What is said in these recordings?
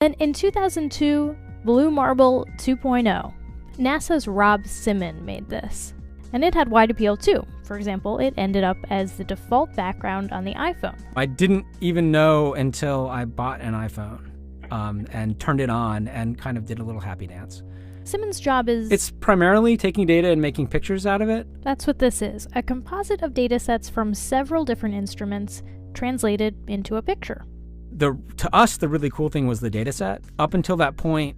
Then in 2002, Blue Marble 2.0. NASA's Rob Simon made this. And it had wide appeal too. For example, it ended up as the default background on the iPhone. I didn't even know until I bought an iPhone and turned it on and kind of did a little happy dance. Simon's job is... It's primarily taking data and making pictures out of it. That's what this is, a composite of data sets from several different instruments translated into a picture. To us, the really cool thing was the data set. Up until that point,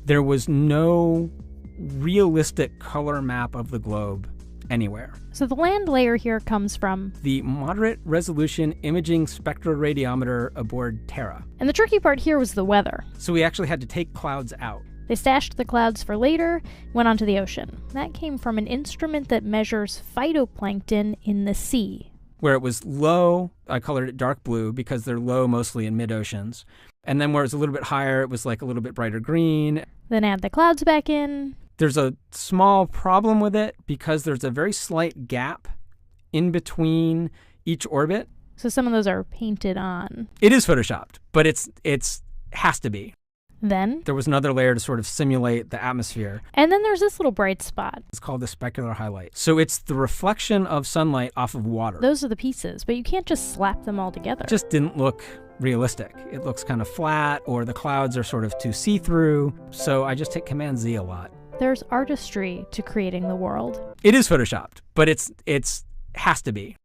there was no realistic color map of the globe anywhere. So the land layer here comes from the Moderate Resolution Imaging Spectroradiometer aboard Terra. And the tricky part here was the weather. So we actually had to take clouds out. They stashed the clouds for later, went onto the ocean. That came from an instrument that measures phytoplankton in the sea. Where it was low, I colored it dark blue because they're low mostly in mid-oceans. And then where it was a little bit higher, it was like a little bit brighter green. Then add the clouds back in. There's a small problem with it because there's a very slight gap in between each orbit. So some of those are painted on. It is photoshopped, but it's has to be. Then there was another layer to sort of simulate the atmosphere. And then there's this little bright spot. It's called the specular highlight. So it's the reflection of sunlight off of water. Those are the pieces, but you can't just slap them all together. It just didn't look realistic. It looks kind of flat, or the clouds are sort of too see-through. So I just hit Command Z a lot. There's artistry to creating the world. It is photoshopped, but it's has to be.